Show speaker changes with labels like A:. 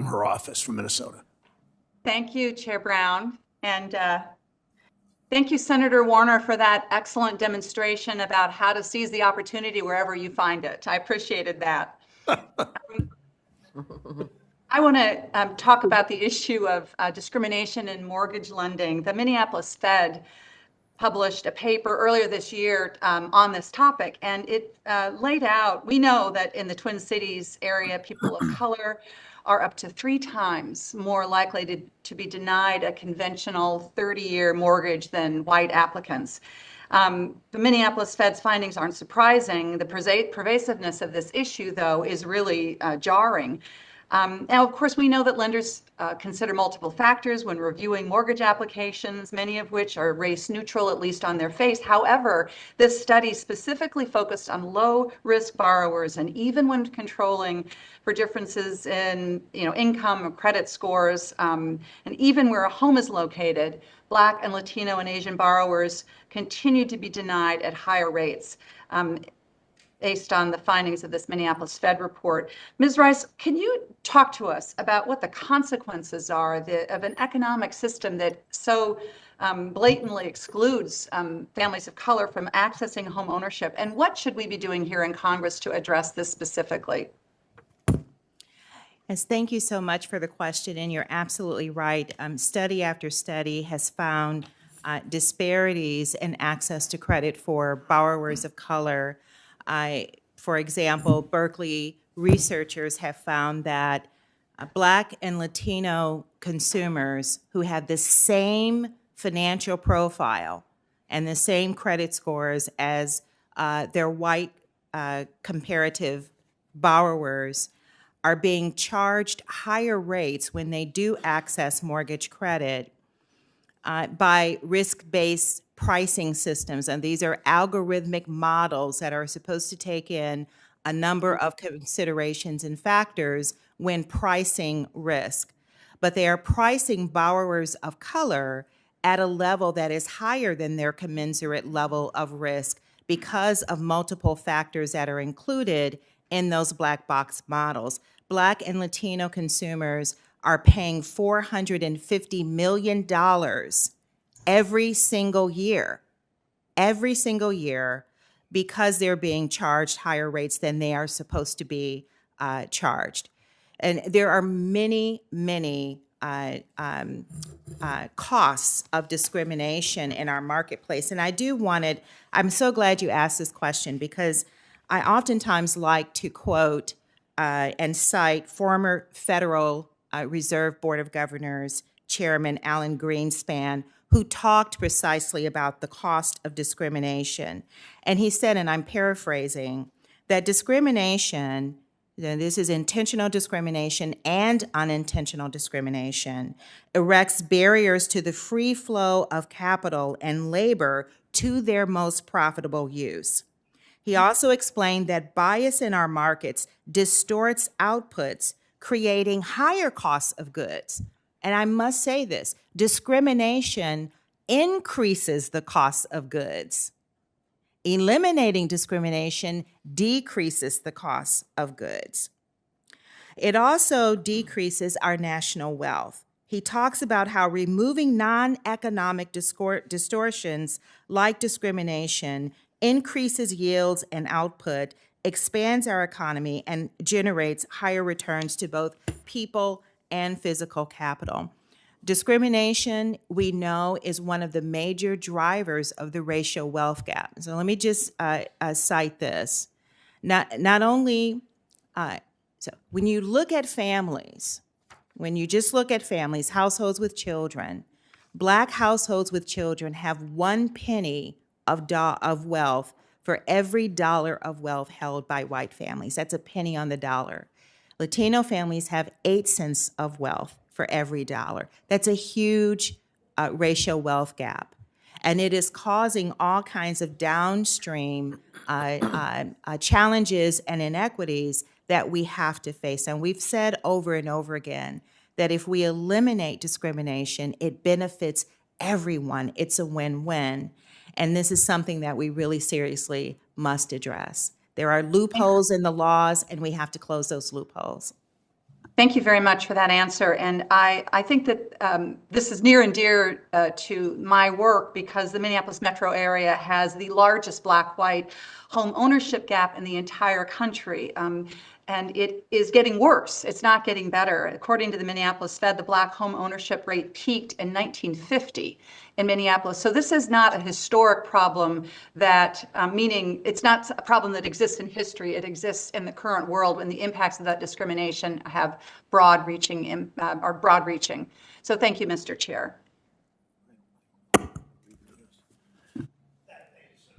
A: from her office from Minnesota.
B: Thank you, Chair Brown. And thank you, Senator Warner, for that excellent demonstration about how to seize the opportunity wherever you find it. I appreciated that. I want to talk about the issue of discrimination in mortgage lending. The Minneapolis Fed published a paper earlier this year on this topic, and it laid out, we know that in the Twin Cities area, people of color are up to 3 times more likely to be denied a conventional 30-year mortgage than white applicants. The Minneapolis Fed's findings aren't surprising. The pervasiveness of this issue, though, is really jarring. Now, of course, we know that lenders consider multiple factors when reviewing mortgage applications, many of which are race neutral, at least on their face. However, this study specifically focused on low-risk borrowers, and even when controlling for differences in income or credit scores, and even where a home is located, Black and Latino and Asian borrowers continue to be denied at higher rates. Based on the findings of this Minneapolis Fed report. Ms. Rice, can you talk to us about what the consequences are of an economic system that so blatantly excludes families of color from accessing home ownership? And what should we be doing here in Congress to address this specifically?
C: Yes, thank you so much for the question, and you're absolutely right. Study after study has found disparities in access to credit for borrowers of color. For example, Berkeley researchers have found that Black and Latino consumers who have the same financial profile and the same credit scores as their white comparative borrowers are being charged higher rates when they do access mortgage credit by risk-based pricing systems. And these are algorithmic models that are supposed to take in a number of considerations and factors when pricing risk. But they are pricing borrowers of color at a level that is higher than their commensurate level of risk because of multiple factors that are included in those black box models. Black and Latino consumers are paying $450 million every single year, because they're being charged higher rates than they are supposed to be charged. And there are many, many costs of discrimination in our marketplace. And I'm so glad you asked this question, because I oftentimes like to quote and cite former Federal Reserve Board of Governors Chairman Alan Greenspan, who talked precisely about the cost of discrimination. And he said, and I'm paraphrasing, that discrimination, this is intentional discrimination and unintentional discrimination, erects barriers to the free flow of capital and labor to their most profitable use. He also explained that bias in our markets distorts outputs, creating higher costs of goods. And I must say this, discrimination increases the cost of goods. Eliminating discrimination decreases the cost of goods. It also decreases our national wealth. He talks about how removing non-economic distortions like discrimination increases yields and output, expands our economy, and generates higher returns to both people and physical capital. Discrimination, we know, is one of the major drivers of the racial wealth gap. So let me just cite this. Not only, so when you look at families, when you just look at families, households with children, Black households with children have 1 penny of wealth for every dollar of wealth held by white families. That's a penny on the dollar. Latino families have 8 cents of wealth for every dollar. That's a huge racial wealth gap. And it is causing all kinds of downstream challenges and inequities that we have to face. And we've said over and over again that if we eliminate discrimination, it benefits everyone. It's a win-win. And this is something that we really seriously must address. There are loopholes in the laws, and we have to close those loopholes.
B: Thank you very much for that answer. And I think that this is near and dear to my work because the Minneapolis metro area has the largest Black-white home ownership gap in the entire country. And it is getting worse. It's not getting better. According to the Minneapolis Fed, the Black home ownership rate peaked in 1950 in Minneapolis. So this is not a historic problem that, meaning it's not a problem that exists in history. It exists in the current world when the impacts of that discrimination have broad-reaching. So thank you, Mr. Chair.